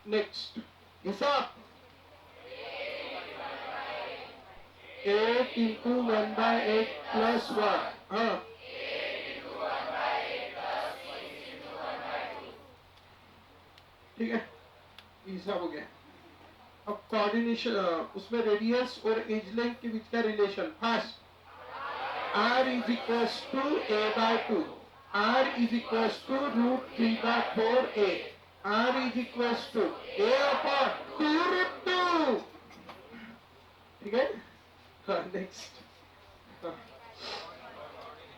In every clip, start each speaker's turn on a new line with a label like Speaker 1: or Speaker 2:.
Speaker 1: Next हिसाब 8 into 1/8 plus 1। हाँ ठीक है, हिसाब हो गया। अब कोऑर्डिनेशन, उसमें रेडियस और एज लेंथ के बीच का relation fast. r is equal to a/2, r is equal to √3/4a, r is equal to a/2√2। ठीक है, हाँ नेक्स्ट।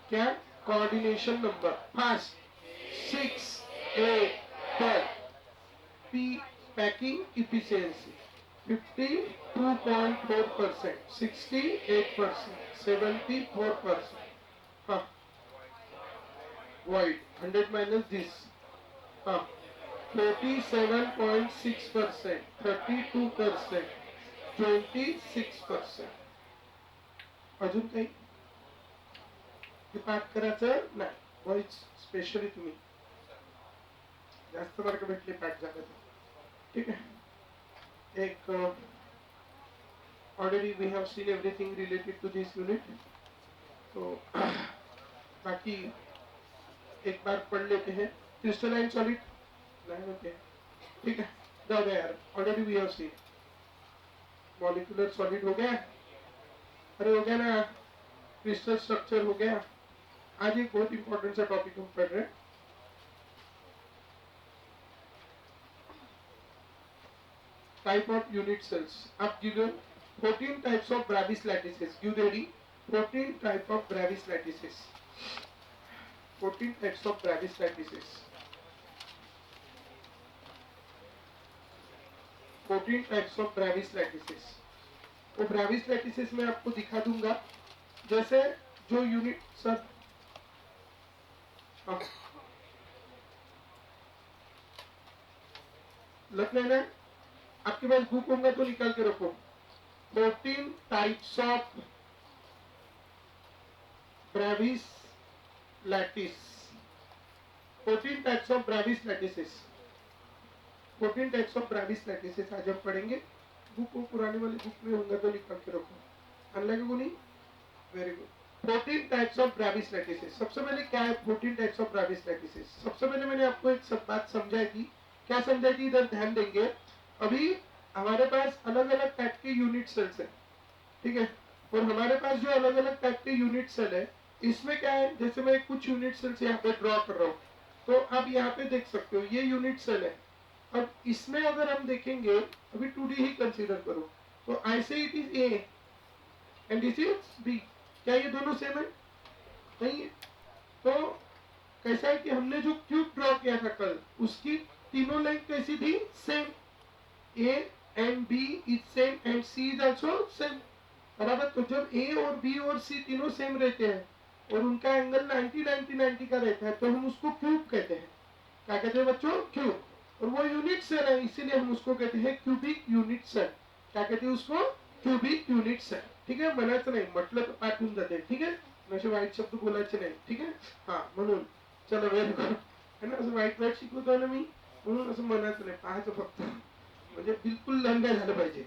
Speaker 1: क्या coordination number fast 6, 8, 12। P packing efficiency 52.4%, 68%, 74%. हाँ, void 100 minus this. हाँ, 47.6%, 32%, 26%. अजून काही पाठ करायचं नाही, void स्पेशली तुम्ही जास्त मार्क भेटले पाठ झालं तर ठीक है। एक already we have seen everything related to this unit, तो बाकी एक बार पढ़ लेते हैं। क्रिस्टलाइन सॉलिड नहीं होते, ठीक है, जाओ यार, already we have seen. Molecular solid हो गया, अरे हो गया ना, क्रिस्टल स्ट्रक्चर हो गया। आज एक बहुत इंपॉर्टेंट सा टॉपिक हम पढ़ रहे हैं, type of unit cells. Up given 14 types of Bravis lattices. You ready? 14 type of Bravis lattices. 14 types of Bravis lattices. 14 types of Bravis lattices. वो Bravis lattices मैं आपको दिखा दूंगा। जैसे जो यूनिट सर लग लेना, आपके पास बुक होगा तो निकाल के रखो। 14 types of Bravais lattice, 14 types of Bravais lattices, 14 types of Bravais lattices आज हम पढ़ेंगे। बुक को पुराने वाली बुक में होगा तो निकाल के रखो, अनलगे को नहीं। Very good. 14 types of Bravais lattices. सबसे पहले क्या है 14 टाइप्स ऑफ ब्रेविस लैटिसेस? सबसे पहले मैंने आपको एक सब बात समझाई थी। क्या समझाई थी, इधर ध्यान देंगे। अभी हमारे पास अलग अलग टाइप के यूनिट सेल्स है, ठीक है, और हमारे पास जो अलग अलग टाइप के यूनिट सेल है, इसमें क्या है, जैसे मैं कुछ यूनिट सेल्स यहाँ पे ड्रॉ कर रहा हूँ, तो आप यहाँ पे देख सकते हो ये यूनिट सेल है। अब इसमें अगर हम देखेंगे, अभी 2D ही कंसीडर करो, तो ऐसे it is A and this is B. क्या ये दोनों सेम है? नहीं है। तो कैसा है कि हमने जो क्यूब ड्रॉ किया था कल, उसकी तीनों लेंथ कैसी थी? Same. A and B is same and C is also same, बराबर। तो जब A और B और C तीनों सेम रहते हैं और उनका एंगल 90-90-90 का रहता है, तो हम उसको क्यूब कहते हैं। क्या कहते हैं बच्चों? क्यूब। और वो यूनिट सेल है, इसीलिए हम उसको कहते हैं क्यूबिक यूनिट सेल। क्या कहते हैं उसको? Cubic unit cell. ठीक है, म्हणायचं नाही, म्हटलं तर पाठवून जाते। ठीक है, असे वाईट शब्द बोलायचे नाही, ठीक आहे। हा, म्हणून चलो वेरी गुड है ना, असं वाईट वाईट शिकवतो ना मी, म्हणून असं म्हणायचं नाही, पाहायचं फक्त, म्हणजे बिलकुल लंबे झालं पाहिजे।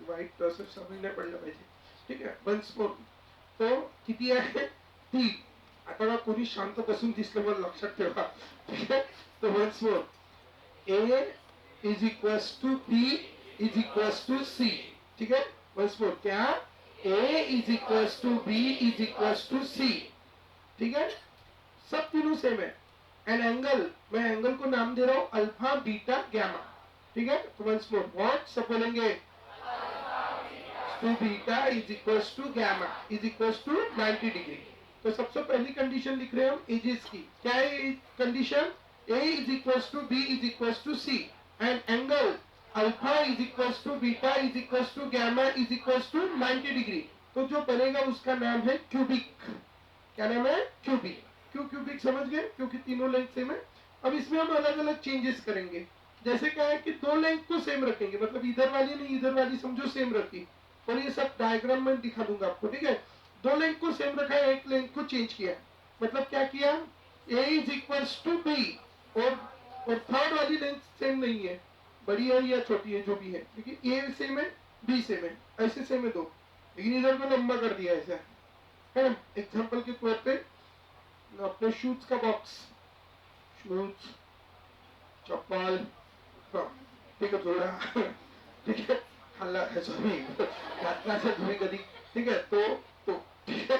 Speaker 1: वाईट असं सवय नाही पडलं पाहिजे, ठीक आहे। वन्स मोर, तो किती आहे? 3। आता कोणी शांत बसून दिसलं मला लक्षात ठेवा, ठीक आहे। तो once more, A is equals to B is equals to C, ठीक है। वन्स मोर, क्या? A is equals to B is equals to C, ठीक है। सब तीनों सेम है। एन एंगल, मैं एंगल को नाम दे रहा हूं अल्फा बीटा गैमा, ठीक है। तो वंस मोर, व्हाट सब बोलेंगे? To beta is equals to gamma is equals to 90 degree. तो सबसे पहली कंडीशन लिख रहे हैं हम एजेस की। क्या है condition? A is equals to B is equals to C and angle alpha is equals to beta is equals to gamma is equals to 90 degree. तो जो बनेगा उसका नाम है क्यूबिक। क्या नाम है? क्यूबिक। क्यों क्यूबिक? समझ गए, क्योंकि तीनों लेंथ सेम है। अब इसमें हम अलग अलग चेंजेस करेंगे। जैसे क्या है कि दो लेंथ को सेम रखेंगे, मतलब इधर वाली नहीं इधर वाली समझो सेम रखी, और ये सब डायग्राम में दिखा दूंगा आपको, ठीक है। दो लेंथ को सेम रखा है, एक लेंथ को चेंज किया, मतलब क्या किया? A is equals to B और और थर्ड वाली लेंथ सेम नहीं है, बड़ी है या छोटी है जो भी है, लेकिन ए सेम है बी सेम है, ऐसे सेम है दो, लेकिन इधर को लंबा कर दिया ऐसा है ना। एग्जाम्पल के तौर पे अपने शूज का बॉक्स, शूज चप्पल, हाँ ठीक है जोड़ा ठीक है हल्ला है सॉरी घटनाचं धुरी कधी ठीक है तो ठीक है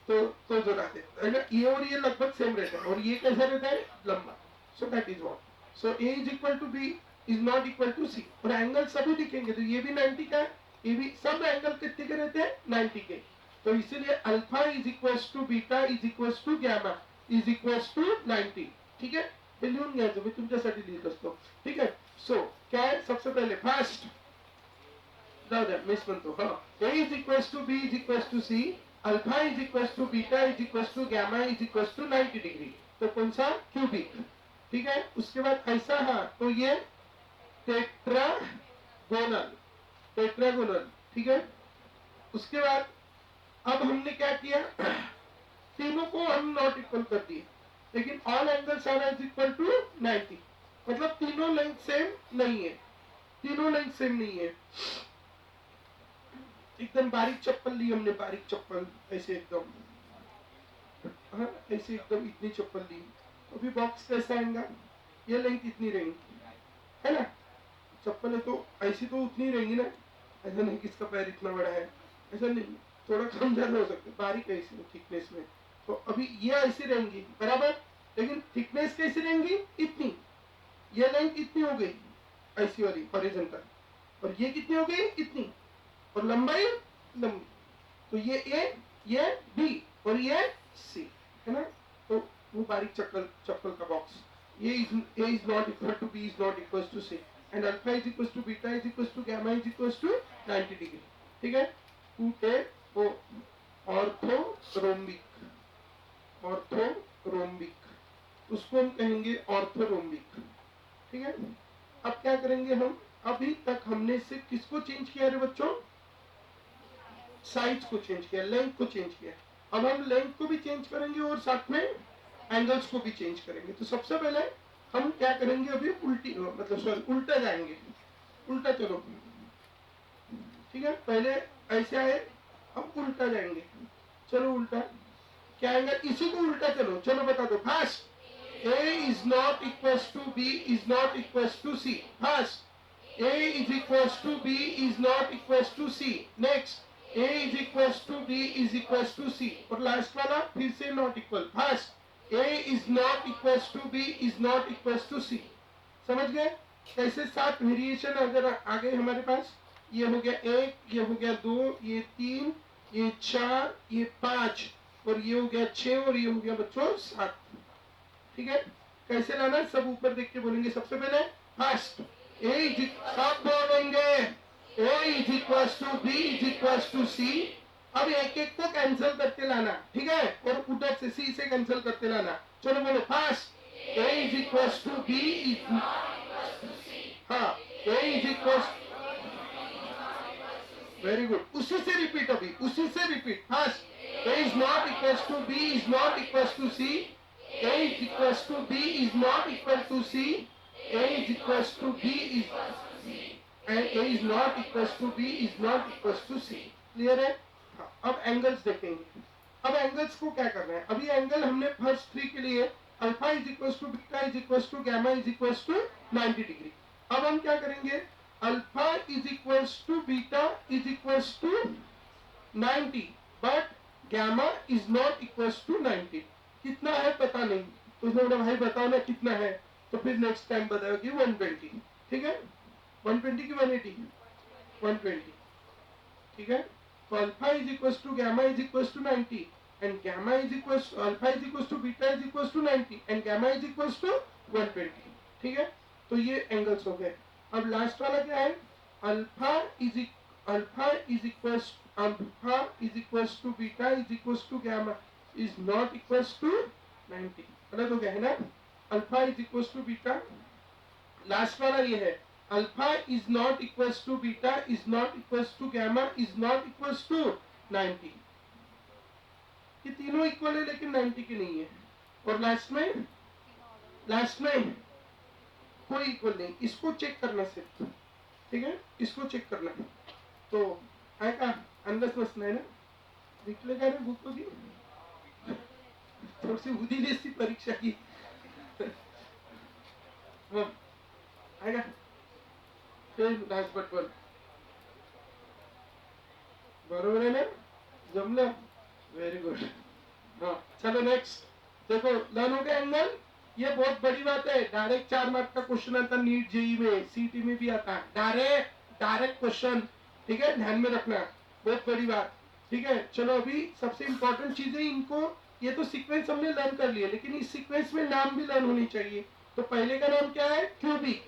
Speaker 1: तो जोड़ा दे है ना। ये और ये लगभग सेम रहता है और ये कैसा रहता है लंबा। So that is what, so A is equal to B is not equal to C. और एंगल सभी दिखेंगे तो ये भी 90 का है, ये भी, सब एंगल कितने के रहते हैं 90 के। तो इसीलिए alpha is equal to beta is equal to gamma is equal to 90। ठीक है, हे लिहून घ्यायचं मी तुमच्यासाठी लिहित असतो। ठीक है, सो क्या है सबसे पहले फर्स्ट जाऊ द्या मिस म्हणतो हाँ, A is equal to B is equal to C, alpha is equal to beta is equal to gamma is equal to 90 degree. तो कौन सा क्यूबिक। ठीक है, उसके बाद ऐसा हाँ तो ये टेट्रागोनल, टेट्रागोनल। ठीक है, उसके बाद अब हमने क्या किया तीनों को हम नॉट इक्वल कर दिए, लेकिन all angles are is equal to 90, मतलब तीनों लेंथ सेम नहीं है, तीनों लेंथ सेम नहीं है। एकदम बारीक चप्पल ली हमने, बारीक चप्पल ऐसे एकदम, हाँ ऐसे एकदम इतनी चप्पल ली, अभी बॉक्स कैसा आएगा, ये लेंथ इतनी रहेगी है ना। चप्पल है तो ऐसी तो उतनी रहेंगी ना, ऐसा नहीं किसका पैर इतना बड़ा है, ऐसा नहीं, थोड़ा कम ज्यादा हो सकता है, बारीक ऐसी थिकनेस में। तो अभी ये ऐसी रहेंगी बराबर, लेकिन थिकनेस कैसी रहेंगी इतनी, ये लेंथ इतनी हो गई ऐसी वाली हॉरिजॉन्टल, और ये कितनी हो गई इतनी, और लंबाई लंबी। तो ये बी और ये सी है ना। तो वो बारीक चप्पल का बॉक्स, ये a is not equal to b is not equal to c and alpha is equal to beta is equal to gamma is equal to 90 degree. ठीक है, टू टेप वो ऑर्थोरोम्बिक, ऑर्थोरोम्बिक उसको हम कहेंगे ऑर्थोरोम्बिक। ठीक है, अब क्या करेंगे हम, अभी तक हमने सिर्फ किसको चेंज किया रे बच्चों, साइज को चेंज किया, लेंथ को चेंज किया। अब हम लेंथ को भी चेंज करेंगे और साथ में एंगल्स को भी चेंज करेंगे। तो सबसे पहले हम क्या करेंगे, अभी उल्टी मतलब सॉरी उल्टा जाएंगे, उल्टा चलो। ठीक है, पहले ऐसे आए अब उल्टा जाएंगे, चलो उल्टा क्या आएगा, इसी को उल्टा चलो, चलो बता दो fast. A is not equals to B is not equals to C. First, A is equals to B is not equals to C. Next, A is equals to B is equals to C. और last वाला फिर से not equal. First, A is not equals to B is not equals to C. समझ गए कैसे 7 variation अगर आ गए हमारे पास, ये हो गया 1, ये हो गया 2, ये 3, ये 4, ये 5 और ये हो गया 6 और ये हो गया बच्चों 7। ठीक है, कैसे लाना सब ऊपर देख के बोलेंगे। सबसे पहले फर्स्ट ए सब बोलेंगे A is equal to B is equal to C. अब एक एक को कैंसिल करते लाना, ठीक है, और उधर से सी से कैंसिल करते लाना। चलो बोलो first A is equal to B is, हाँ A is equal, very good, उसी से रिपीट, अभी उसी से repeat. First A is not equal to B is not equal to C, A is equals to B is not equal to C, A is equals to B is and A is not equals to B is not equals to C। Clear है? हाँ, अब angles देखेंगे। अब angles को क्या करना है, अभी एंगल हमने फर्स्ट 3 के लिए alpha is equals to beta is equals to gamma is equals to 90 degree. अब हम क्या करेंगे, alpha is equals to beta is equals to 90 but gamma is not equals to 90। कितना है पता नहीं, तो उसने बोला भाई बताओ ना कितना है, तो फिर नेक्स्ट टाइम बताओगी 120। ठीक है, 120 की 180, 120। ठीक है, तो alpha is equal to gamma is equal to 90 and gamma is equal, alpha is equal to beta is equal to 90 and gamma is equal to 120। ठीक है, तो ये एंगल्स हो गए। अब लास्ट वाला क्या है, alpha is equal to beta is equal to gamma is not equals to 90। गलत हो गया है ना, alpha is equals to beta, last वाला ये है alpha is not equals to beta is not equals to gamma is not equals to 90। ये तीनों इक्वल है लेकिन 90 की नहीं है। और लास्ट में कोई इक्वल नहीं, इसको चेक करना सिर्फ, ठीक है, इसको चेक करना. तो आहे का अंदाज बसत नाही ना, विकले का रे बुक की थोडीशी उदी असती परीक्षा की. आहे का ते लास्ट बट वन बरोबर है ना, जमलं, वेरी गुड. हाँ चलो नेक्स्ट. देखो लर्न हो गया एंगल, ये बहुत बड़ी बात है. डायरेक्ट 4 मार्क का क्वेश्चन आता है नीट जेई में, सीटी में भी आता है डायरेक्ट क्वेश्चन, ठीक है, ध्यान में रखना, बहुत बड़ी बात, ठीक है. चलो अभी सबसे इंपॉर्टेंट चीज है इनको, ये तो सीक्वेंस हमने लर्न कर लिया, लेकिन इस सीक्वेंस में नाम भी लर्न होनी चाहिए. तो पहले का नाम क्या है, क्यूबिक.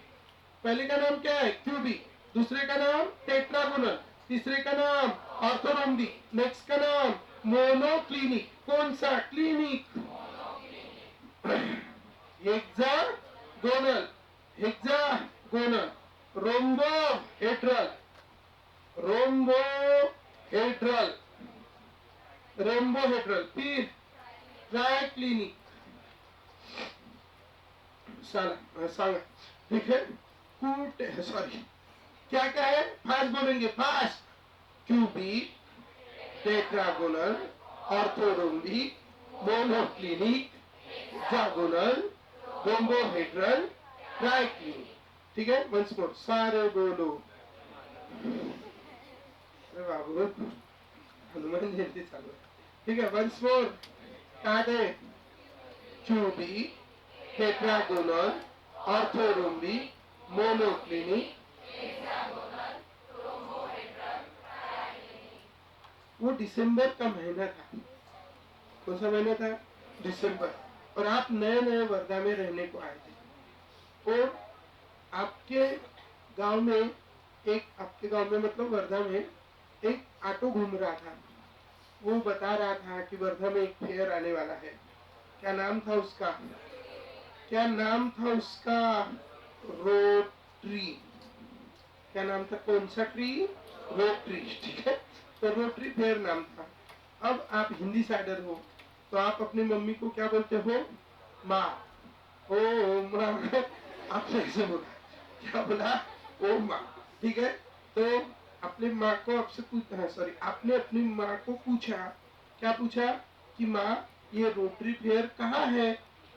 Speaker 1: पहले का नाम क्या है, क्यूबिक. दूसरे का नाम टेट्रागोनल. तीसरे का नाम ऑर्थोरोम्बिक. नेक्स्ट का नाम मोनोक्लिनिक. कौन सा clinic, hexagonal. Hexagonal. Rhombohedral. Rhombohedral. Rhombohedral. फिर ट्राइक्लिनिक. सांगा, ठीक है. कूट सॉरी क्या क्या है, फास्ट बोलेंगे, fast. Cubic, tetragonal, orthorhombic, monoclinic, hexagonal, rhombohedral, triclinic. ठीक है, वंस मोर, सारे बोलो. अरे बाबू हनुमान जयंती चालू है. ठीक है, वंस मोर. क्या है, क्यूबिक, टेट्रागोनल, ऑर्थोरोम्बिक, मोनोक्लिनिक. वो दिसंबर का महीना था. कौन सा महीना था, दिसंबर. और आप नए नए वर्धा में रहने को आए थे, और आपके गांव में आपके गांव में मतलब वर्धा में एक ऑटो घूम रहा था. वो बता रहा था कि वर्धा में एक फेयर आने वाला है. क्या नाम था उसका, क्या नाम था उसका, रोटरी. क्या नाम था, कौन सा ट्री, रोटरी. ठीक है, तो रोटरी फेयर नाम था. अब आप हिंदी साइडर हो, तो आप अपनी मम्मी को क्या बोलते हो, माँ. ओ माँ. आपने ऐसे बोला, क्या बोला, ओ माँ. ठीक है, तो अपने माँ को आपसे सॉरी, आपने अपनी माँ को पूछा, क्या पूछा कि माँ ये रोटरी फेयर कहाँ है.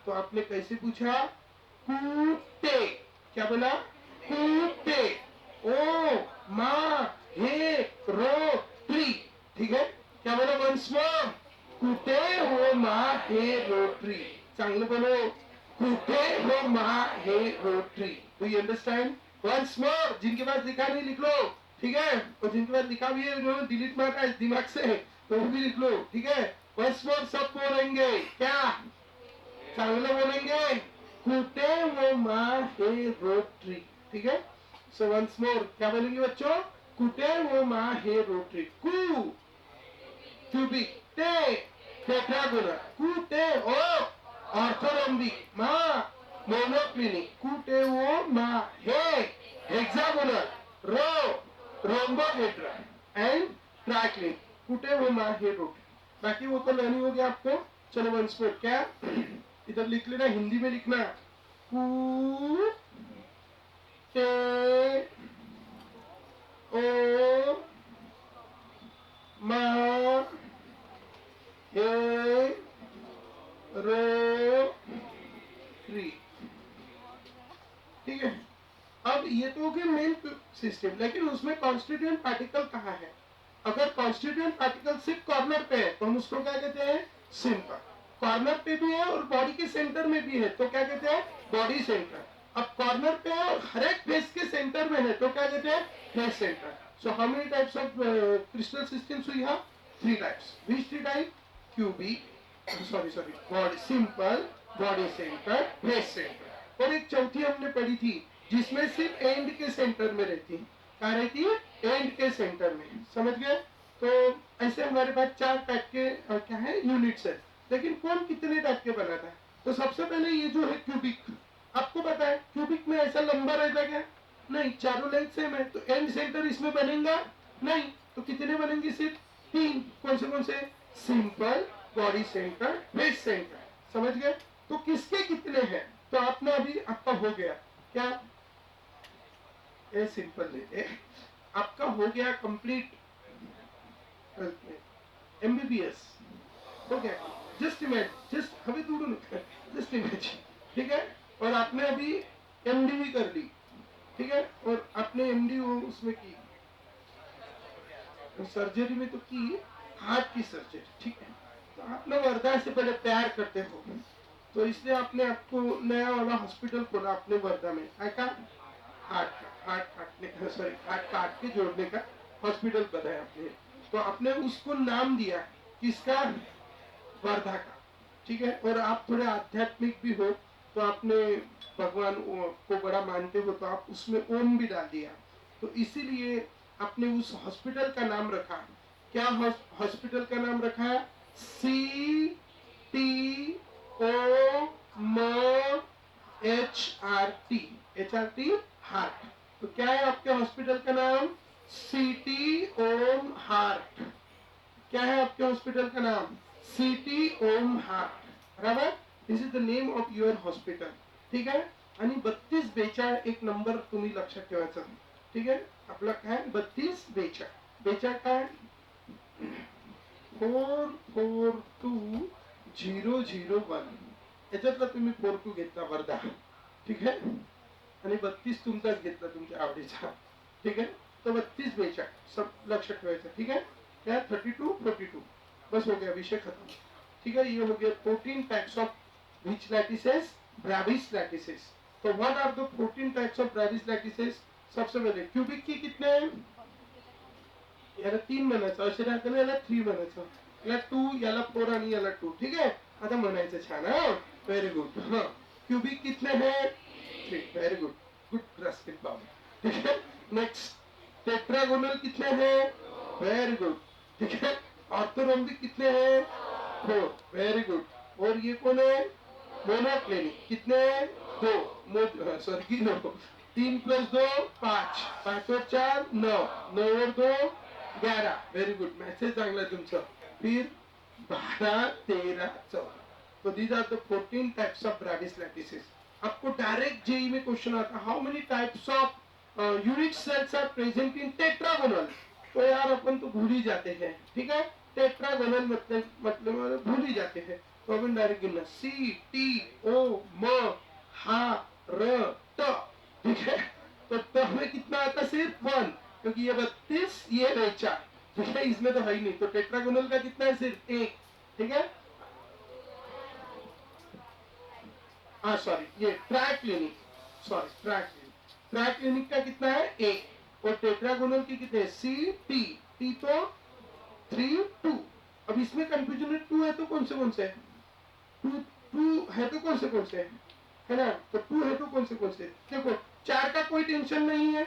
Speaker 1: तो आपने कैसे पूछा, कूटे. क्या बोला, कूटे. ओ माँ हे रोटरी. ठीक है, क्या बोला, वंस मोर. कुठे हो माँ हे रोटरी. चांगलं बोलो, कुठे हो माँ हे रोटरी. Do you understand. Once more. जिनके पास लिखा नहीं लिख लो, ठीक है, और जिनके पास लिखा भी है उन्होंने डिलीट मारा है दिमाग से, तो वो भी लिख लो. ठीक है, वंस मोर सब बोलेंगे, क्या चांगलं बोलेंगे, कुठे हो माँ हे रोटरी. ठीक है, सो वंस मोर क्या बोलेंगे बच्चों, कुठे हो माँ हे रोटरी. कू क्यूबिक, टे टेट्रागोनल, कूटे ओ ऑर्थोरोम्बिक, माँ मोनोक्लिनिक, कूटे वो माँ हे हेक्सागोनल, रो रोम्बोहेड्रल एंड ट्राइक्लिनिक. कूटे वो माँ हे रोटरी. बाकी वो तो लर्निंग हो गया आपको. चलो वंस मोर, क्या इधर लिख लेना, हिंदी में लिखना, कू टे ओ माँ हे रोटरी. ठीक है, अब ये तो हो गया मेन सिस्टम, लेकिन उसमें कॉन्स्टिट्यूएंट पार्टिकल कहाँ है. अगर कॉन्स्टिट्यूएंट पार्टिकल सिर्फ कॉर्नर पे है तो हम उसको क्या कहते हैं, सिंपल. कॉर्नर पे भी है और बॉडी के सेंटर में भी है तो क्या कहते हैं, बॉडी सेंटर. अब कॉर्नर पे है और हर एक फेस के सेंटर में है तो क्या कहते हैं, face centre. So how many types of crystal systems we have, 3 types. Which 3 type, cubic, sorry body simple, body centre, face centre. और एक चौथी हमने पढ़ी थी जिसमें सिर्फ एंड के सेंटर में रहती है. कहाँ रहती है, एंड के सेंटर में. समझ गए. तो ऐसे हमारे पास 4 टाइप के क्या है, यूनिट्स है. लेकिन कौन कितने टाइप के बनाता है. तो सबसे पहले ये जो है क्यूबिक, आपको पता है क्यूबिक में ऐसा लंबा रहता क्या, नहीं, चारों लेंथ सेम है, तो एंड सेंटर इसमें बनेगा नहीं. तो कितने बनेंगे, सिर्फ 3. कौन से, simple, body centre, face centre. समझ गए. तो किसके कितने हैं, तो आपने अभी आपका हो गया क्या ये सिंपल ले आपका हो गया कंप्लीट एमबीबीएस हो गया जस्ट इमेजिन जस्ट अभी दूर जस्ट इमेजिन ठीक है और आपने अभी एमडी भी कर ली ठीक है और आपने एमडी उसमें की सर्जरी में तो की हार्ट की सर्जरी ठीक है तो आप लोग वर्धा से बड़े प्यार करते हो तो इसलिए आपने आपको नया वाला हॉस्पिटल खोला अपने वर्धा में का हार्ट काटने सॉरी हार्ट काट के जोड़ने का हॉस्पिटल बनाया आपने तो आपने उसको नाम दिया किसका वर्धा का ठीक है और आप थोड़े आध्यात्मिक भी हो तो आपने भगवान को बड़ा मानते हो तो आप उसमें ओम भी डाल दिया तो इसीलिए आपने उस हॉस्पिटल का नाम रखा क्या हॉस्पिटल का नाम रखा CTOMHRT HRT हार्ट तो क्या है आपके हॉस्पिटल का नाम सिटी ओम हार्ट क्या है आपके हॉस्पिटल का नाम सिटी ओम हार्ट बराबर this is the name of your hospital ठीक आहे आणि 3242 एक नंबर तुम्ही लक्षात ठेवायचा ठीक आहे आपला काय 3242 काय 442001 याच्यातला तुम्ही 42 घेतला वर्धा ठीक आहे आणि 32 तुमचाच घेतला तुमच्या आवडीचा ठीक आहे तो 3242 सब लक्षात ठेवायचा ठीक है क्या 32 42 बस हो गया विषय खत्म ठीक है ये हो गया 14 types of which lattices Bravais lattices तो what are the 14 types of Bravais lattices सबसे पहले क्यूबिक की कितने हैं याला 3 म्हणायचं असे राहतं याला 3 म्हणायचं याला 2 याला 4 आणि याला 2 ठीक है आता म्हणायचं छान हा व्हेरी गुड हां क्यूबिक कितने हैं 3 very good good grasping power ठीक है नेक्स्ट टेट्रागोनल कितने हैं वेरी गुड ठीक है ऑर्थोरोम्बिक कितने हैं 4 वेरी गुड और ये कौन है मोनोक्लिनिक कितने 2 सॉरी 3 + 2 5 5 और 4 9 9 और 2 11 वेरी गुड मैसेज चांगला तुमचा फिर 12 13 14 तो these are the 14 types of Bravais lattices आपको डायरेक्ट जेई में क्वेश्चन आता how many types of unit cells are present in tetragonal तो यार अपन तो भूल ही जाते हैं ठीक है टेट्रागोनल मतलब भूल ही जाते हैं तो अपन डायरेक्ट गिनना CTOMHR ठीक है तो हमें कितना आता सिर्फ 1 क्योंकि ये 32 ये 4 ठीक है इसमें तो है ही नहीं तो टेट्रागोनल का कितना है सिर्फ 1 ठीक है हाँ सॉरी ये ट्राइक्लिनिक सॉरी ट्राइक्लिनिक का कितना है 1 और टेट्रागोनल की कितने टी तो 3 2 अब इसमें कंफ्यूजन है 2 है तो कौन से टू है तो कौन से है ना तो 2 है तो कौन से देखो 4 का कोई टेंशन नहीं है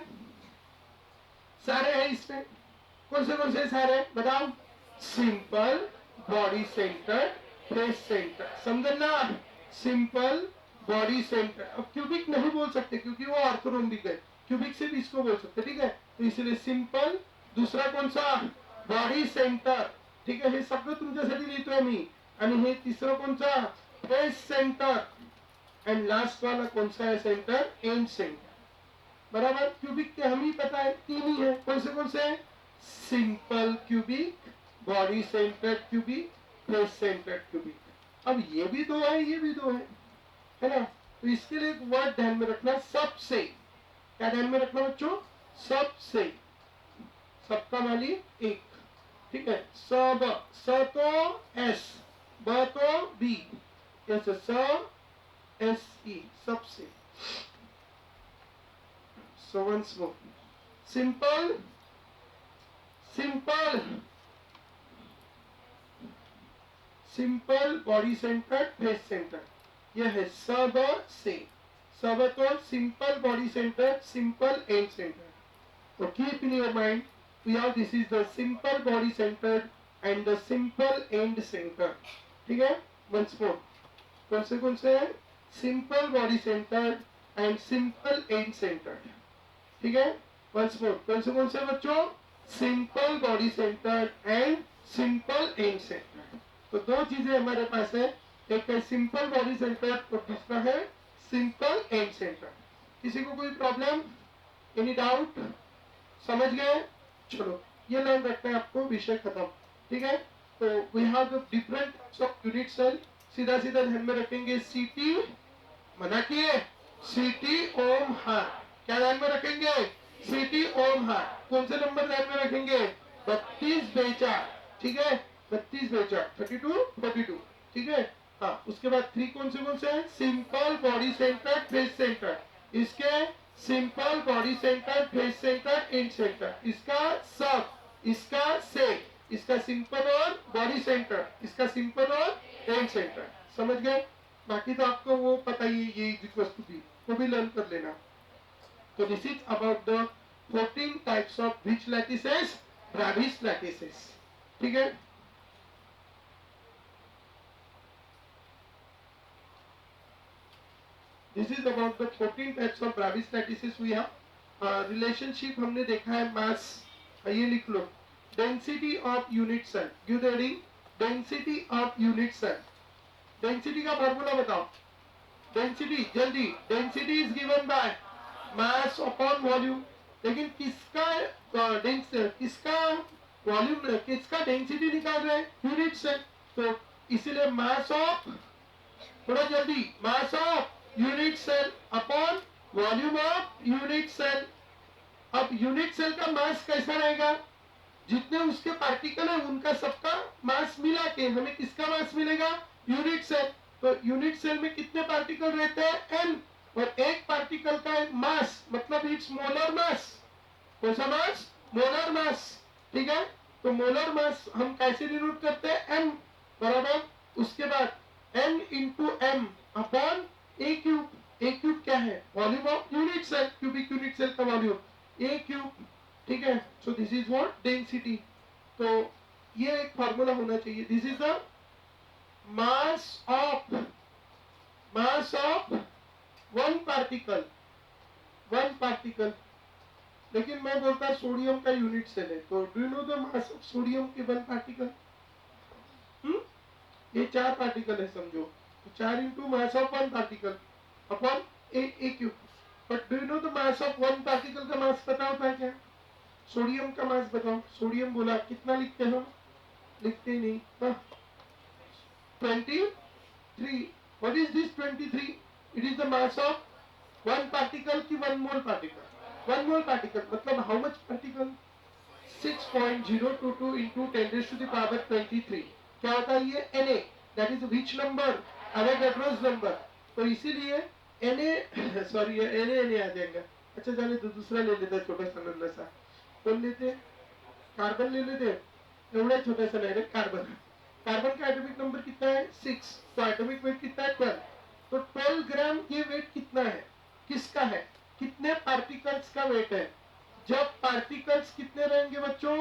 Speaker 1: सारे हैं इसमें कौन से सारे बताओ simple body centre face centre समझ ना सिंपल बॉडी सेंटर अब क्यूबिक नहीं बोल सकते क्योंकि वो ऑर्थोरोम्बिक है क्यूबिक से भी इसको बोल सकते ठीक है तो इसलिए सिंपल दूसरा कौन सा बॉडी सेंटर ठीक है हे सगळं तुमच्यासाठी लिहितोय मी आणि हे तिसरं कोणचा फेस सेंटर एंड लास्ट वाला कौन सा है सेंटर एंड सेंटर बराबर क्यूबिक के हम ही पता है 3 ही है कौन से simple cubic body centre cubic face centre cubic अब ये भी 2 है ये भी 2 है ना तो इसके लिए एक वर्ड ध्यान में रखना सबसे क्या ध्यान में रखना बच्चों सबसे सबका वाली 1 ठीक है सब स तो S ब तो B ऐसे स S E सबसे so once more simple body centre face centre यह है सब से सब तो simple body centre simple end centre तो keep in your mind now this is the simple body center and the simple end center ठीक है once more कौन से है simple body center and simple end center ठीक है once more कौन से बच्चों simple body center and simple end center तो 2 चीजें हमारे पास है एक है सिंपल बॉडी सेंटर और दूसरा है सिंपल एंड सेंटर किसी को कोई प्रॉब्लम, एनी डाउट? समझ गए? चलो ये लाइन रखना है आपको, विषय खत्म। ठीक है, तो we have the different types of unit cell. सीधा सीधा ध्यान में रखेंगे, सीटी मना किए, सीटी ओम हार, क्या ध्यान में रखेंगे? सीटी ओम हार। कौन से नंबर ध्यान में रखेंगे? 32 बेचार। ठीक है, 32 बेचार, 32 42। ठीक है, हाँ उसके बाद 3 कौन से हैं? Simple body centre, face centre. इसके simple body centre, face centre, end centre. इसका सब, इसका से, इसका सिंपल और बॉडी सेंटर, इसका सिंपल और एंड सेंटर। समझ गए? बाकी तो आपको वो पता ही, ये इक्वल्स टू बी, वो भी लर्न कर लेना। तो this is about the 14 types of which lattices? Bravais lattices. ठीक है, this is about the 14 types of Bravais lattices we have. Relationship हमने देखा है मास, ये लिख लो, density of unit cell. Give the heading, density of unit cell. Density का formula बताओ। डेंसिटी जल्दी, density is given by mass upon volume. लेकिन किसका वॉल्यूम, किसका डेंसिटी निकाल रहे हैं? Unit cell. तो इसीलिए मास ऑफ, थोड़ा जल्दी, mass of unit cell upon volume of unit cell. अब यूनिट सेल का मास कैसा रहेगा? जितने उसके पार्टिकल है उनका सबका मास मिला के हमें किसका मास मिलेगा? Unit cell. तो यूनिट सेल में कितने पार्टिकल रहते हैं? n। और एक पार्टिकल का मास मतलब इट्स मोलर मास। कौन सा मास? मोलर मास। ठीक है, तो मोलर मास हम कैसे डिनोट करते हैं? m बराबर, उसके बाद n into m upon a cube. A cube क्या है? Volume of unit cell, cubic unit cell का वॉल्यूम, ए क्यूब। ठीक है, so this is what? Density. तो ये एक फार्मूला होना चाहिए, this is the mass of one particle, one particle. लेकिन मैं बोलता सोडियम का यूनिट सेल है, तो do you know the mass of sodium के वन पार्टिकल? ये 4 पार्टिकल है समझो, तो 4 into mass of one particle upon a cube. But do you know the mass of one particle का मास पता होता है क्या? सोडियम का मास बताओ। सोडियम बोला, कितना लिखते हैं हम? लिखते ही नहीं। 23। What is this 23? It is the mass of one particle की one mole particle. One mole particle मतलब हाउ मच पार्टिकल? 6.022 इंटू 10⁻23। क्या होता है ये? Na, that is which number? Avogadro's number. तो इसीलिए Na सॉरी Na आ जाएगा। अच्छा जाने तो दूसरा ले लेते, छोटा सा नन्ना सा। कौन लेते? कार्बन ले लेते। एवढा छोटा सा नहीं, कार्बन। कार्बन का एटॉमिक नंबर कितना है? 6। तो एटॉमिक वेट कितना है? 12। तो 12 ग्राम ये वेट कितना है? किसका है? कितने पार्टिकल्स का वेट है? जब पार्टिकल्स कितने रहेंगे बच्चों?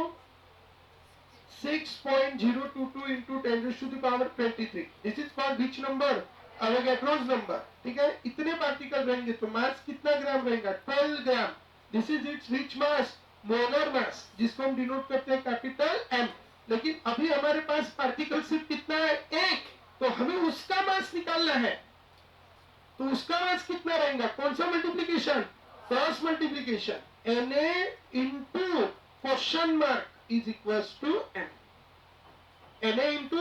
Speaker 1: 6.022 into 10⁻23। This is for which number? Avogadro's number. ठीक है, इतने पार्टिकल रहेंगे तो मास कितना ग्राम रहेगा? 12 gram. This is its which mass? Molar mass, जिसको हम डिनोट करते हैं कैपिटल एम। लेकिन अभी हमारे पास पार्टिकल सिर्फ कितना है? एक। तो हमें उसका मास निकालना है, तो उसका मास कितना रहेगा? कौन सा multiplication? Cross multiplication. Na into question mark is equal to m। Na into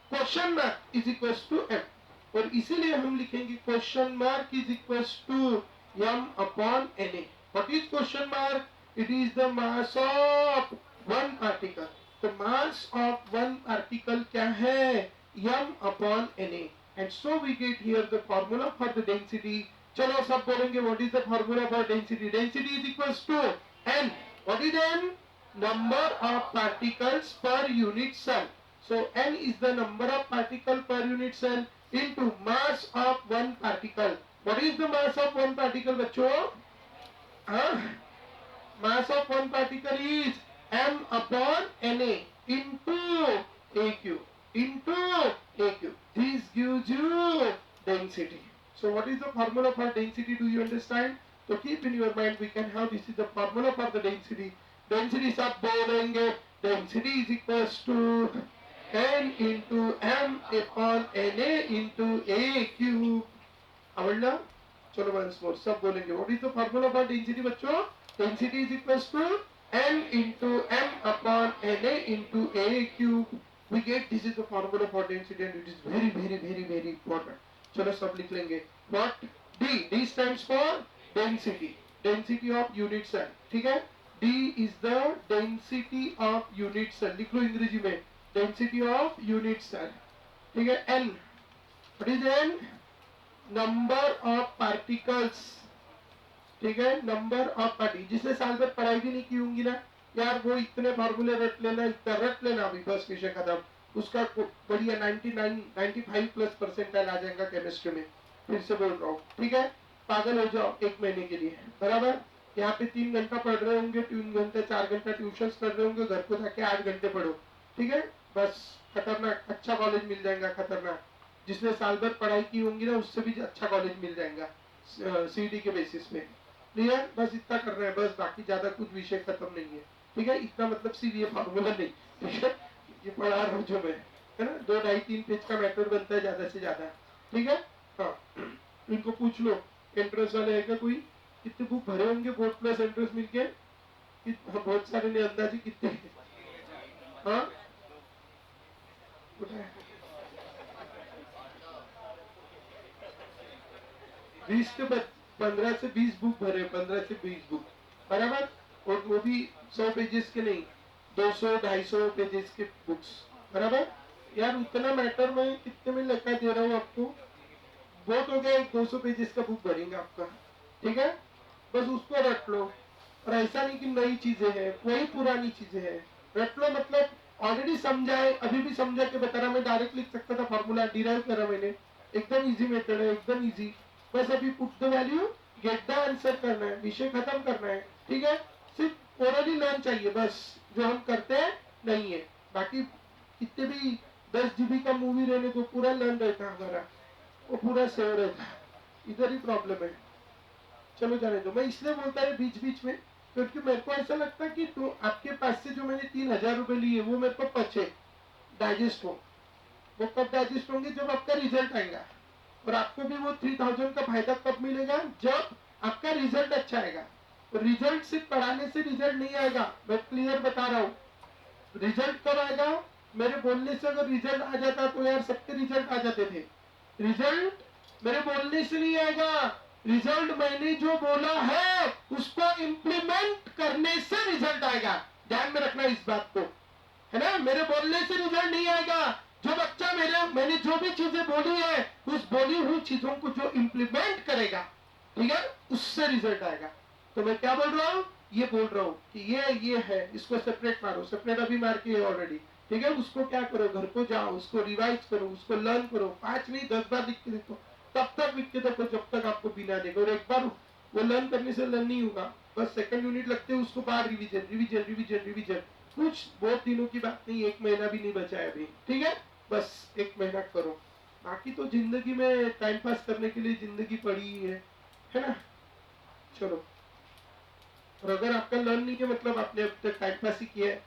Speaker 1: question mark is equal to m। और इसीलिए हम लिखेंगे question mark is equal to m upon Na। What is question mark? It is the mass of one particle. तो mass of one particle क्या है? m upon Na। And so we get here the formula for the density. चलो सब बोलेंगे, what is the formula for density? Density is equals to n. What is n? Number of particles per unit cell. So n is the number of particle per unit cell into mass of one particle. What is the mass of one particle बच्चों? Mass of one particle is m upon Na into a cube into a cube. This gives you density. So what is the formula for density? Do you understand? So keep in your mind, we can have, this is the formula for the density. Density सब बोलेंगे, density is equals to n into m upon Na into a cube. आवडलं? चलो once more सब बोलेंगे. What is the formula for density बच्चों? Density is equals to m into m upon na into a cube. We get this is the formula for density and it is very very very very important. चलो सब लिख लेंगे. What? D stands for density. Density of unit cell. ठीक है? D is the density of unit cell. लिख लो अंग्रेजी में. Density of unit cell. ठीक है? N. What is N? Number of particles. ठीक है? Number of party. जिसने साल भर पढ़ाई भी नहीं की होंगी ना यार, वो इतने फॉर्मूले रट लेना, इतना रट लेना, अभी बस विषय खत्म. उसका बढ़िया 95 प्लस परसेंटाइल आ जाएगा केमिस्ट्री में. फिर से बोल रहा हूँ. ठीक है? पागल हो जाओ एक महीने के लिए. बराबर. यहाँ पे 3 घंटा पढ़ रहे होंगे, 3 घंटे 4 घंटा ट्यूशन कर रहे होंगे, घर को जाके 8 घंटे पढ़ो. ठीक है? बस खतरनाक अच्छा कॉलेज मिल जाएगा. खतरनाक. जिसने साल भर पढ़ाई की होंगी ना उससे भी अच्छा कॉलेज मिल जाएगा सीडी के बेसिस पे. क्लियर? बस इतना कर रहे हैं बस, बाकी ज्यादा कुछ विषय खत्म नहीं है. ठीक है? इतना मतलब सीरियस फार्मूला नहीं. ठीक है? ये पढ़ा रहा हूँ जो मैं, है ना. 2 ढाई 3 पेज का मैटर बनता है ज्यादा से ज्यादा. ठीक है? हाँ. इनको पूछ लो एंट्रेंस वाले है क्या कोई? कितने बुक भरे होंगे बोर्ड प्लस एंट्रेंस मिलके? बहुत सारे ने अंदाजे कितने. हाँ 20 से 15 से 20 बुक भरे. 15 से 20 बुक. बराबर. और वो भी 100 पेजेस के नहीं, 200-250 पेजेस के बुक्स. बराबर. यार उतना मैटर में कितने में लगा दे रहा हूँ आपको. बहुत हो गया. 200 पेजेस का बुक भरेंगे आपका. ठीक है? बस उसको रट लो. और ऐसा नहीं कि नई चीजें हैं, वही पुरानी चीजें हैं. रट लो मतलब ऑलरेडी समझाए, अभी भी समझा के बता रहा. मैं डायरेक्ट लिख सकता था फॉर्मूला, डिराइव करा मैंने. एकदम इजी मेथड है, एकदम इजी. बस अभी put the value, get the answer करना है, विषय खत्म करना है. ठीक है? सिर्फ ओरली लर्न चाहिए बस, जो हम करते हैं नहीं है. बाकी कितने भी 10 जीबी का मूवी रहने को पूरा लर्न रहता हमारा, वो पूरा सेव रहता. इधर ही प्रॉब्लम है. चलो जाने दो. मैं इसलिए बोलता है बीच बीच में क्योंकि मेरे को ऐसा लगता है कि तो आपके पास से जो मैंने 3000 रुपए लिए वो मेरे को पचे, डाइजेस्ट हो. वो कब डाइजेस्ट होंगे? जब आपका रिजल्ट आएगा. और आपको भी वो 3000 का फायदा कब मिलेगा? जब आपका रिजल्ट अच्छा आएगा. रिजल्ट सिर्फ पढ़ाने से रिजल्ट नहीं आएगा, मैं क्लियर बता रहा हूँ. रिजल्ट कब आएगा? मेरे बोलने से अगर रिजल्ट आ जाता तो यार सबके रिजल्ट आ जाते थे. रिजल्ट मेरे बोलने से नहीं आएगा. रिजल्ट मैंने जो बोला है उसको इम्प्लीमेंट करने से रिजल्ट आएगा. ध्यान में रखना इस बात को, है ना. मेरे बोलने से रिजल्ट नहीं आएगा. जो बच्चा मैंने जो भी चीजें बोली है उस बोली हुई चीजों को जो इम्प्लीमेंट करेगा, ठीक है, उससे रिजल्ट आएगा. तो मैं क्या बोल रहा हूँ? ये बोल रहा हूँ कि ये है, इसको सेपरेट मारो. सेपरेट अभी मार के ऑलरेडी. ठीक है? उसको क्या करो, घर को जाओ, उसको रिवाइज करो, उसको लर्न करो. 5 नहीं 10 बार लिख के देखो. तब तक लिख के देखो जब तक आपको बिना देगा. और एक बार वो लर्न करने से लर्न नहीं होगा. बस सेकंड यूनिट लगते हैं उसको बार रिविजन रिविजन रिविजन रिविजन. कुछ बहुत दिनों की बात नहीं, 1 महीना भी नहीं बचा है अभी. ठीक है? बस 1 महीना करो. बाकी तो जिंदगी में टाइम पास करने के लिए जिंदगी पड़ी है ना. चलो. और अगर आपका लर्न नहीं है मतलब आपने अब तक टाइम पास ही किया है,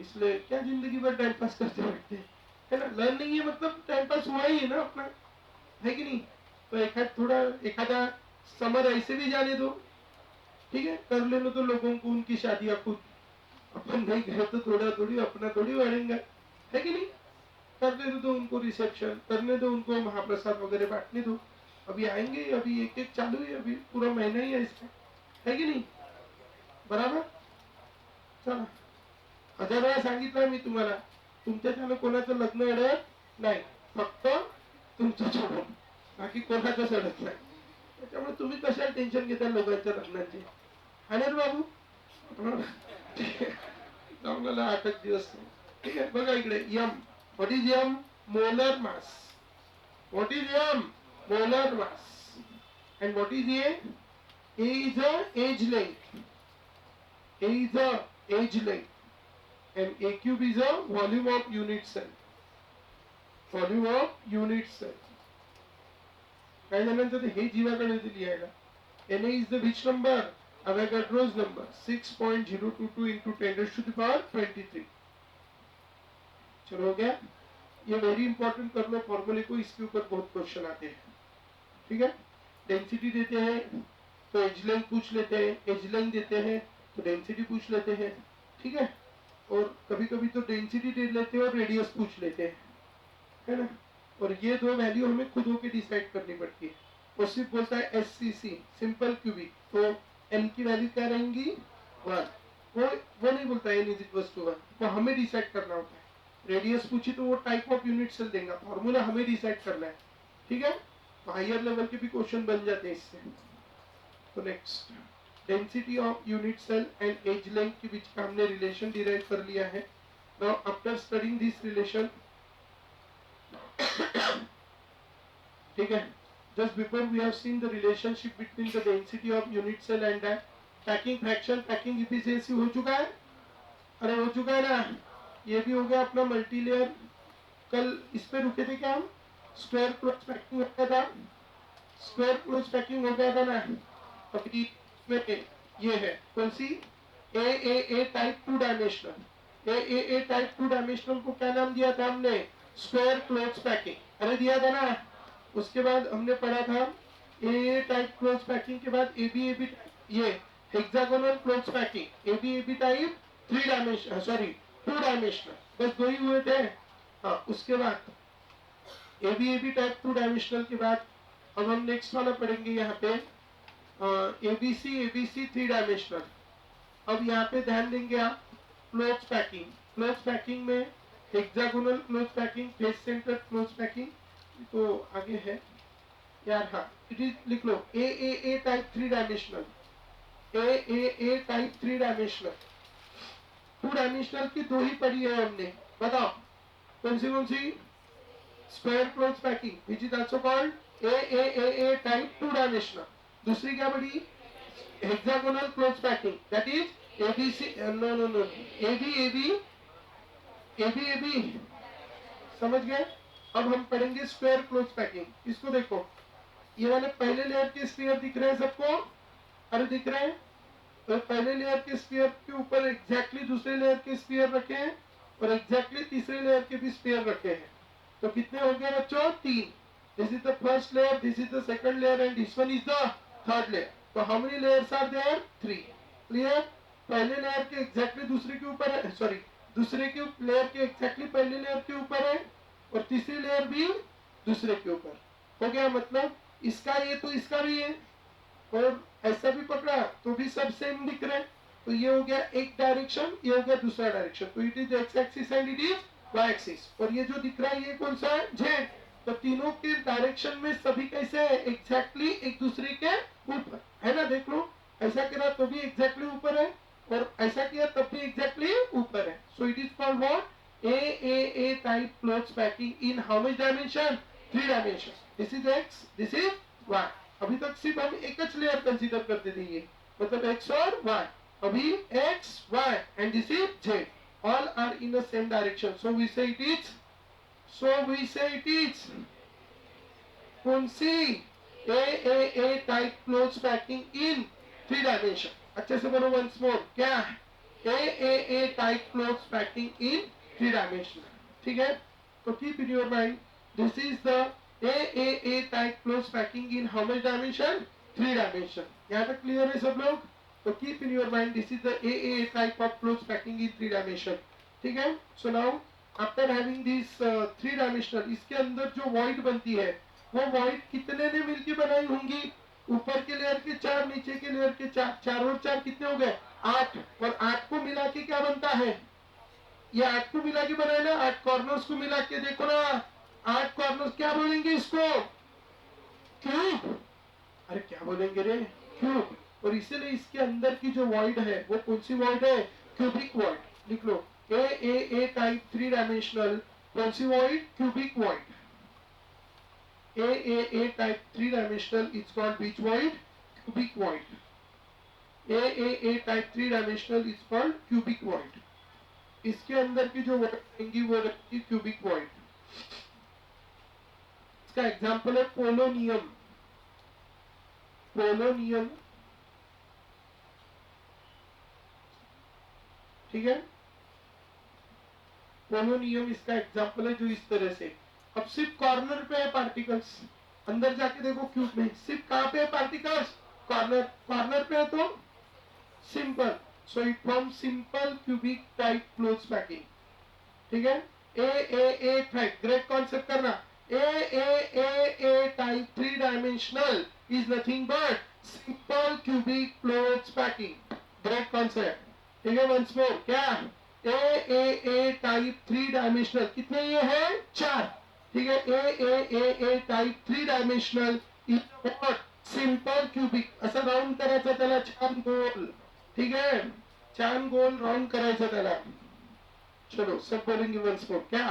Speaker 1: इसलिए क्या जिंदगी भर टाइम पास करते रहते हैं, है ना. लर्न नहीं है मतलब टाइम पास हुआ ही है ना अपना, है कि नहीं. तो एखादा समर ऐसे भी जाने दो. ठीक है? कर लेने तो लोगों को उनकी शादियां खुद. अपन नहीं गए तो थोड़ा थोड़ी अपना थोड़ी बढ़ेंगे, है कि नहीं. करने दो उनको रिसेप्शन, करने दो उनको महाप्रसाद वगैरह बांटने दो. अभी आएंगे, अभी एक एक चालू है, अभी पूरा महीना ही है इसका, है की नाही. बराबर. चला. 1000 वेळा सांगितलं मी तुम्हाला, तुमच्याच्यानं कोणाचं लग्न अडत नाही, फक्त तुमचं सोडून बाकी कोणाचंच अडत नाही. त्याच्यामुळे तुम्ही कशाला टेन्शन घेता लोकांच्या लग्नाचे, है ना रे बाबू. चांगला 8 दिवस. ठीक आहे. बघा इकडे M. What is M? Molar mass. What is M? Molar mass. and what is A? A is a age length. A is a age length. And A cube is a volume of unit cell. Volume of unit cell. काही जणांचं हे जीवाकडे लिहायला. Na is the which number? Avogadro's number. 6.022 into 10 raised to the power 23. चलो हो गया. ये very important कर लो फॉर्मूले को, इसके ऊपर बहुत क्वेश्चन आते हैं. ठीक है? डेंसिटी देते हैं तो एज लेंथ पूछ लेते हैं, एज लेंथ देते हैं तो डेंसिटी पूछ लेते हैं, ठीक है। और कभी कभी तो डेंसिटी दे लेते हैं और रेडियस पूछ लेते हैं, है ना। और ये दो वैल्यू हमें खुद होके डिसाइड करनी पड़ती है। वो सिर्फ बोलता है SCC सिंपल क्यूबिक, तो n की वैल्यू क्या रहेंगी 1। वो नहीं बोलता n इज इक्वल टू 1, वो हमें डिसाइड करना होता है। रेडियस पूछी तो वो टाइप ऑफ यूनिट सेल देगा, फॉर्मूला हमें डिसाइड करना है, ठीक है। तो हायर लेवल के भी क्वेश्चन बन जाते हैं इससे। तो next, density of unit cell and edge length के बीच का हमने रिलेशन डिराइव कर लिया है। Now after studying this relation, ठीक है, just before we have seen the relationship between the density of unit cell and the packing fraction, packing efficiency हो चुका है, अरे हो चुका है ना। ये भी हो गया अपना मल्टी लेयर। कल इस पे रुके थे क्या हम, स्क्वायर क्लोज पैकिंग हो गया था, स्क्वायर क्लोज पैकिंग हो गया था ना। अभी में ये है कौन सी, A type 2 dimensional, A type 2 dimensional को क्या नाम दिया था हमने, स्क्वायर क्लोज पैकिंग, अरे दिया था ना। उसके बाद हमने पढ़ा था ए टाइप क्लोज पैकिंग के बाद ए बी ये hexagonal close packing, A B type 3 dimension, sorry 2 dimensional, बस दो ही हुए थे। हाँ, उसके बाद ए बी टाइप 2 डायमेंशनल के बाद अब हम नेक्स्ट वाला पढ़ेंगे यहाँ पे एबीसी 3 डायमेंशनल। अब यहाँ पे ध्यान देंगे आप, क्लोज पैकिंग, क्लोज पैकिंग में hexagonal close packing, face centre close packing, तो आगे है यार। हाँ, इट इज लिख लो A type 3 dimensional, A type 3 dimensional. 2 dimensional की दो ही पढ़ी है हमने, बताओ कौन सी, square close packing which is also called A type 2 dimensional. दूसरी क्या पढ़ी, hexagonal close packing, that is ABC, no AB समझ गए। अब हम पढ़ेंगे स्क्वायर क्लोज पैकिंग। इसको देखो, ये वाले पहले लेयर के स्फीयर दिख रहे हैं सबको, अरे दिख रहे हैं, तो पहले लेयर के स्फीयर के ऊपर एग्जैक्टली दूसरे लेयर के स्फीयर रखे हैं और एग्जैक्टली तीसरे लेयर के भी स्फीयर रखे हैं। तो कितने हो गए बच्चों, 3। This is the first layer, this is the second layer and this one is the third layer. तो how many layers are there, 3। Clear. पहले लेयर के एग्जैक्टली दूसरे के ऊपर है, सॉरी दूसरे के लेयर के एग्जैक्टली पहले लेयर के ऊपर है और तीसरी लेयर भी दूसरे के ऊपर। हो गया, मतलब इसका ये तो इसका भी है, और ऐसा भी पकड़ा तो भी सब सेम दिख रहे हैं। तो ये हो गया एक डायरेक्शन, ये हो गया दूसरा डायरेक्शन, तो it is X axis and it is Y axis. और ये जो दिख रहा है ये कौन सा है, जेड। तो तीनों के डायरेक्शन में सभी कैसे है, एग्जैक्टली एक दूसरे के ऊपर है ना। देख लो, ऐसा करा तो भी एग्जैक्टली ऊपर है और ऐसा किया तब भी एग्जैक्टली ऊपर है। So it is called what, A type close packing in how much dimension, 3 dimension. This is X, this is Y. अभी तक सिर्फ हम एक ही लेयर कंसीडर करते थे, ये मतलब एक्स और वाई। अभी X Y and this is Z, all are in the same direction, so we say it is कौन सी, A type close packing in 3 dimension. अच्छे से बोलो वंस मोर, क्या है A type close packing in 3 dimension, ठीक है। तो keep in your mind, this is the A type close packing in how much dimension, 3 dimension. यहाँ तक क्लियर है सब लोग। तो keep in your mind, this is the A type of close packing in 3 dimension, ठीक है। So now after having this 3 dimensional, इसके अंदर जो वॉइड बनती है वो वॉइड कितने ने मिलकर बनाई होंगी, ऊपर के लेयर के 4, नीचे के लेयर के 4, 4 और 4 कितने हो गए, 8। और 8 को मिला के क्या बनता है, ये 8 को मिला के बनाए ना, 8 कॉर्नर्स को मिला के देखो ना, 8 कॉर्नर्स क्या बोलेंगे इसको, क्यूब। अरे क्या बोलेंगे रे, क्यूब। और इसीलिए इसके अंदर की जो वॉइड है वो कौन सी वॉइड है, क्यूबिक वॉइड। लिख लो ए टाइप 3 डायमेंशनल, कौन सी void, cubic void. A type 3 dimensional is called which void, cubic void. A type 3 dimensional is called cubic void. इसके अंदर की जो void रहेंगी वो रहेगी cubic void. इसका एग्जांपल है पोलोनियम, पोलोनियम, ठीक है। पोलोनियम इसका एग्जांपल है जो इस तरह से, अब सिर्फ कॉर्नर पे है पार्टिकल्स, अंदर जाके देखो क्यूब में सिर्फ कहाँ पे है पार्टिकल्स, कॉर्नर, कॉर्नर पे है तो simple, so it form simple cubic type close packing. ठीक है, ए टाइप, ग्रेट कॉन्सेप्ट करना, A type three dimensional is nothing but simple cubic close packing, great concept. ठीक है, वंस मोर, क्या A type three dimensional, कितने ये है, चार। ठीक है, A type three dimensional is what, simple cubic, असं राउंड करायचं त्याला, छान गोल। ठीक है, छान गोल राउंड करायचं त्याला। चलो सब बोलेंगे वंस मोर, क्या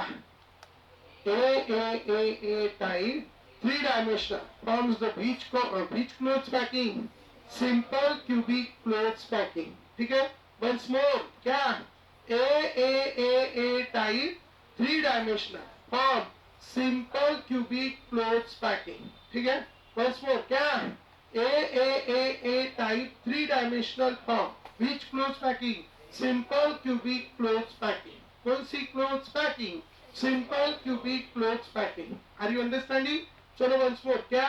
Speaker 1: A type three dimensional forms the which close packing, simple cubic close packing. ठीक है, वंस मोर, क्या A type three dimensional form simple cubic close packing. ठीक है, वंस मोर, क्या A type three dimensional form which close packing, simple cubic close packing. कौन सी close packing, simple cubic close packing. Are you understanding? चलो once more, क्या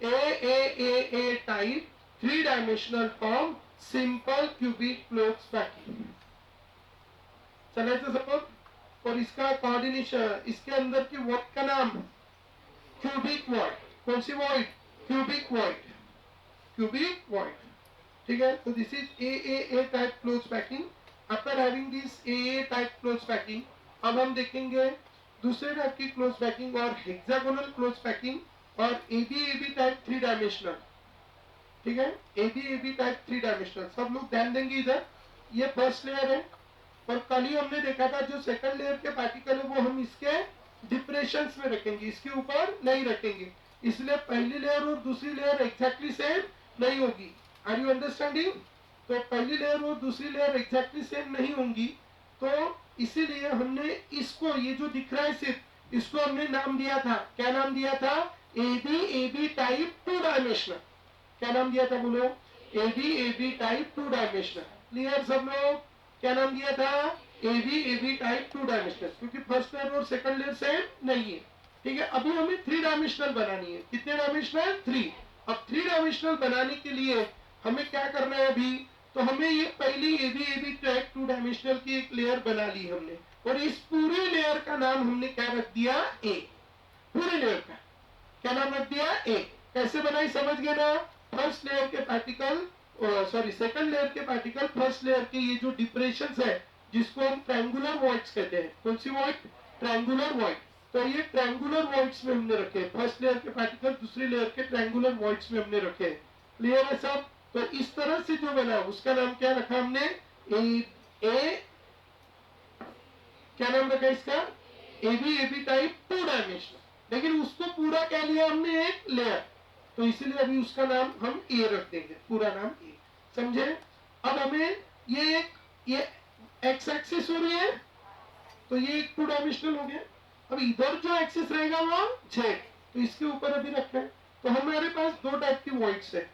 Speaker 1: A type three dimensional form simple cubic close packing. चलाइए समोर, और इसका coordination, इसके अंदर की वॉइड का नाम क्यूबिक वॉइड। कौन सी void, cubic void, cubic void. ठीक है, तो this is A type close packing. After having this A type close packing, अब हम देखेंगे दूसरे टाइप की क्लोज पैकिंग और हेक्सागोनल क्लोज पैकिंग और एबी टाइप थ्री डायमेंशनल। ठीक है, एबी टाइप थ्री डायमेंशनल, सब लोग ध्यान देंगे इधर। ये फर्स्ट लेयर है, और कल ही हमने देखा था जो सेकंड लेयर के पार्टिकल है वो हम इसके डिप्रेशन में रखेंगे, इसके ऊपर नहीं रखेंगे, इसलिए पहली लेयर और दूसरी लेयर एग्जैक्टली सेम नहीं होगी। Are you understanding? तो पहली लेयर और दूसरी लेयर एग्जैक्टली सेम नहीं होंगी, तो इसीलिए हमने इसको, ये जो दिख रहा है सिर्फ, इसको हमने नाम दिया था, क्या नाम दिया था, एबी टाइप टू डायमेंशनल। क्या नाम दिया था बोलो, AB type two dimensional. Clear सब लोग? क्या नाम दिया था, एबी टाइप टू डायमेंशनल, क्योंकि फर्स्ट लेयर और सेकंड लेयर सेम नहीं है। ठीक है, अभी हमें थ्री डायमेंशनल बनानी है। कितने डायमेंशनल, थ्री। अब थ्री डायमेंशनल बनाने के लिए हमें क्या करना है अभी, तो हमें ये पहली एबी टाइप टू डायमेंशनल की एक लेयर बना ली हमने, और इस पूरे लेयर का नाम हमने क्या रख दिया, ए। पूरे लेयर का क्या नाम रख दिया, ए। कैसे बनाई समझ गए ना? फर्स्ट लेयर के पार्टिकल, सॉरी सेकंड लेयर के पार्टिकल फर्स्ट लेयर के ये जो डिप्रेशन है, जिसको हम ट्रायंगुलर वॉइड्स कहते हैं। कौन सी वॉइड, ट्रायंगुलर वॉइड। तो ये ट्रायंगुलर वॉइड्स में हमने रखे, फर्स्ट लेयर के पार्टिकल दूसरी लेयर के ट्रायंगुलर वॉइड्स में हमने रखे। क्लियर है सब? तो इस तरह से जो बना उसका नाम क्या रखा हमने, ए क्या नाम रखा इसका, एबी टाइप टू डायमेंशनल। लेकिन उसको पूरा क्या लिया हमने, एक लेयर, तो इसीलिए अभी उसका नाम हम ए रख देंगे, पूरा नाम ए। समझे? अब हमें ये एक्स एक्सिस हो रही है, तो ये एक टू डायमेंशनल हो गया। अब इधर जो एक्सिस रहेगा वो जेड, तो इसके ऊपर अभी रखना है। तो हमारे पास दो टाइप की वॉइड्स है।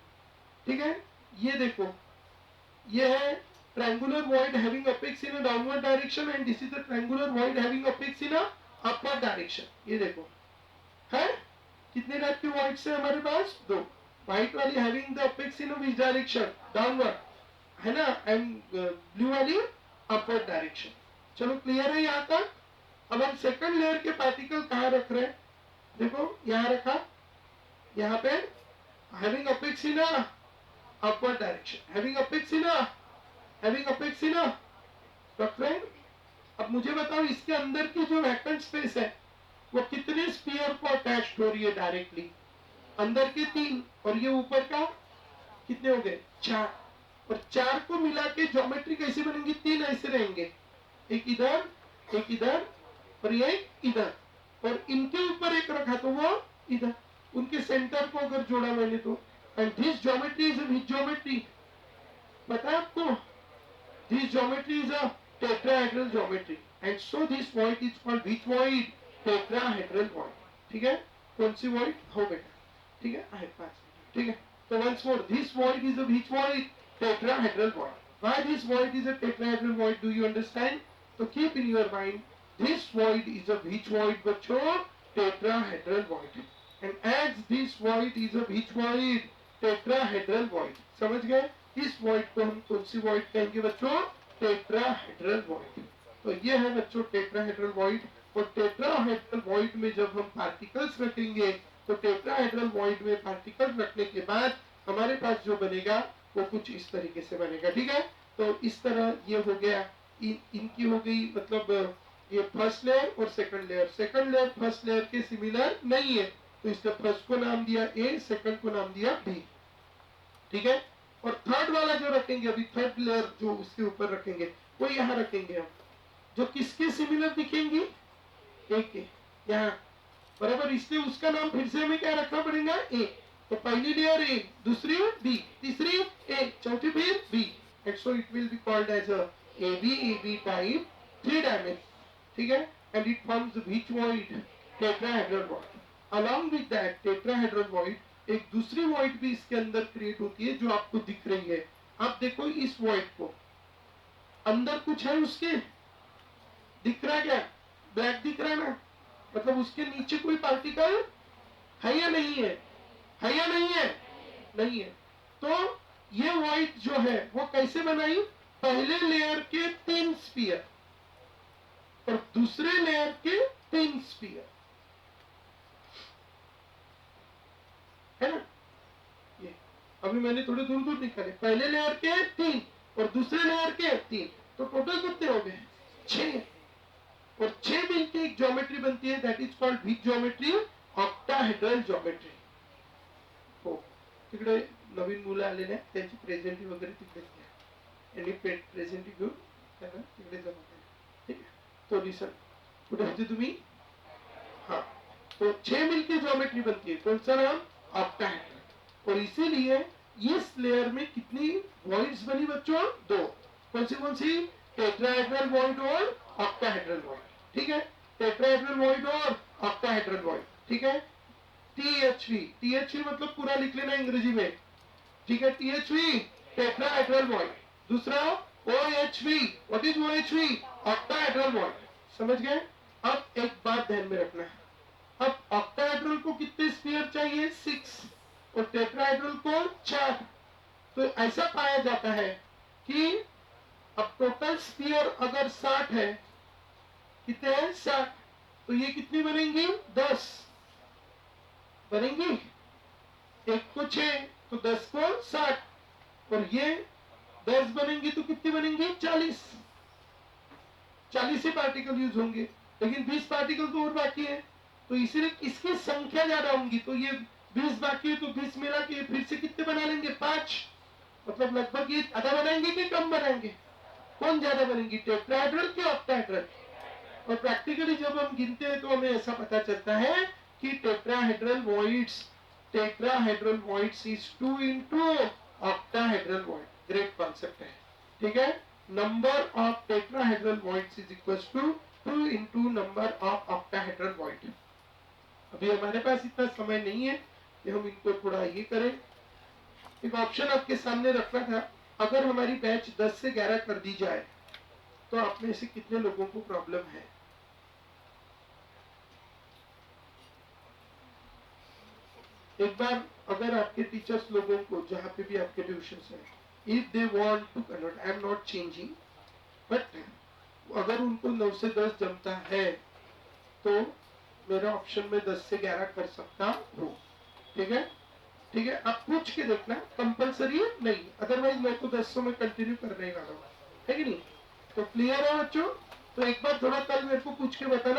Speaker 1: ठीक है, ये देखो, ये है triangular void having apex in a downward direction and this is the triangular void having apex in a upward direction। ये देखो है, कितने टाइप की voids है हमारे पास, दो। व्हाइट वाली having the apex in a which direction, downward है ना, and ब्लू वाली upward direction। चलो क्लियर है यहाँ तक? अब हम सेकंड लेयर के पार्टिकल कहाँ रख रहे हैं, देखो यहाँ रखा, यहाँ पे having apex in a upward direction, having apex in a रख रहे हैं। अब मुझे बताओ इसके अंदर की जो वैकेंट स्पेस है वो कितने स्फीयर को अटैच्ड हो रही है डायरेक्टली, अंदर के तीन, और ये ऊपर का कितने हो गए, चार। और चार को मिला के ज्योमेट्री कैसी बनेगी, तीन ऐसे रहेंगे, एक इधर और ये इधर, और इनके ऊपर एक रखा तो वो इधर, उनके सेंटर को अगर जोड़ा मैंने तो, and this geometry is a geometry, पता है आपको, this geometry is a tetrahedral geometry and so this void is called which void, tetrahedral void। ठीक है, कौन सी void, हो बेटा, ठीक है, आहे पास, ठीक है। तो once more, this void is a which void, tetrahedral void। why this void is a tetrahedral void, do you understand? तो keep in your mind, this void is a which void बच्चों, tetrahedral void। And as this void is a which void? Tetrahedral void. समझ गए? इस void को हम कौन सी void कहेंगे बच्चों? Tetrahedral void. तो ये है बच्चों टेट्राहेड्रल वॉइड। और टेट्राहेड्रल वॉइड में जब हम पार्टिकल्स रखेंगे तो टेट्राहेड्रल वॉइड में पार्टिकल रखने के बाद हमारे पास जो बनेगा वो कुछ इस तरीके से बनेगा। ठीक है, तो इस तरह ये हो गया, इनकी हो गई मतलब ये फर्स्ट लेयर और second layer. Second layer first layer के सिमिलर नहीं है, तो इसने फर्स्ट को नाम दिया ए, सेकंड को नाम दिया बी। ठीक है, और थर्ड वाला जो रखेंगे, अभी थर्ड लेयर जो उसके ऊपर रखेंगे वो यहाँ रखेंगे हम, जो किसके सिमिलर दिखेंगी? ए के, यहाँ बराबर। इसलिए उसका नाम फिर से हमें क्या रखना पड़ेगा? ए। तो पहली लेयर ए, दूसरी बी, तीसरी ए, चौथी फिर B, and so it will be called as a AB type 3 dimension. ठीक है, and it forms which void? Tetrahedral void. Along with that tetrahedral void एक दूसरी वॉइड भी इसके अंदर क्रिएट होती है जो आपको दिख रही है। आप देखो इस वॉइड को, अंदर कुछ है उसके, दिख रहा है क्या? ब्लैक दिख रहा है ना, मतलब उसके नीचे कोई पार्टिकल है या नहीं है? है या नहीं है? नहीं है। तो ये वॉइड जो है वो कैसे बनाई? पहले लेयर के 3 स्फीयर और दूसरे लेयर के 3 स्फीयर, है ना? ये अभी मैंने थोड़े दूर दूर निकाले। पहले लेयर के 3 और दूसरे लेयर के 3, तो टोटल कितने हो गए? 6। और 6 मिलकर एक ज्योमेट्री बनती है, that is called which geometry? Octahedral geometry. हो तिकडे नवीन मुलं आलेले आहेत, त्यांची प्रेझेंटी वगैरे तिकडे घ्या, आणि प्रेझेंटी घेऊन त्यांना तिकडे जमा करा। ठीक आहे, तो लिसन कुठे होते तुम्ही? हाँ, तो 6 मिलकर ज्योमेट्री बनती है, कौन सा नाम? ऑक्टाहेड्रल। और इसीलिए इस लेयर में कितनी वॉइड्स बनी बच्चों? 2। कौन सी? टेट्राहेड्रल वॉइड और ऑक्टाहेड्रल वॉइड। ठीक है, टेट्राहेड्रल वॉइड और ऑक्टाहेड्रल वॉइड। ठीक है, THV मतलब पूरा लिख लेना अंग्रेजी में। ठीक है, THV टेट्राहेड्रल वॉइड। दूसरा OHV, what is OHV? Octahedral void. समझ गए? अब एक बात ध्यान में रखना है, अब ऑक्टाहेड्रल को कितने स्फीयर चाहिए? 6, और टेट्राहेड्रल को 4। तो ऐसा पाया जाता है कि अब टोटल स्फीयर अगर 60 है, कितने हैं? 60, तो ये कितनी बनेंगी? 10 बनेंगी। एक को 6 तो 10 को 60, और ये 10 बनेंगी तो कितनी बनेंगी? 40। 40 ही पार्टिकल यूज होंगे, लेकिन 20 पार्टिकल तो और बाकी है, तो इसीलिए इसकी संख्या ज्यादा होंगी। तो ये 20 बाकी है, तो 20 मिला के फिर से कितने बना लेंगे? 5। मतलब लगभग ये आधा बनाएंगे कि कम बनाएंगे? कौन ज्यादा बनेंगी, टेट्राहेड्रल की ऑक्टाहेड्रल? और प्रैक्टिकली जब हम गिनते हैं तो हमें ऐसा पता चलता है कि tetrahedral voids is 2 into octahedral void. Great concept है। ठीक है, number of tetrahedral voids is equal to 2 into number of octahedral void. अभी हमारे पास इतना समय नहीं है कि हम इनको थोड़ा ये करें। एक ऑप्शन आपके सामने रखना था, अगर हमारी बैच 10 से 11 कर दी जाए तो आप में से कितने लोगों को प्रॉब्लम है? एक बार अगर आपके टीचर्स लोगों को, जहाँ पे भी आपके ट्यूशन है, if they want to convert, I am not changing, but अगर उनको 9 से 10 जमता है तो मेरा ऑप्शन में 10 से 11 कर सकता हूँ। ठीक है, ठीक है, आप पूछ के देखना, कंपलसरी नहीं, अदरवाइज मैं तो 10 में कंटिन्यू करने वाला हूँ, है कि नहीं? तो क्लियर है बच्चों? तो एक बार थोड़ा कल मेरे को पूछ के बताना।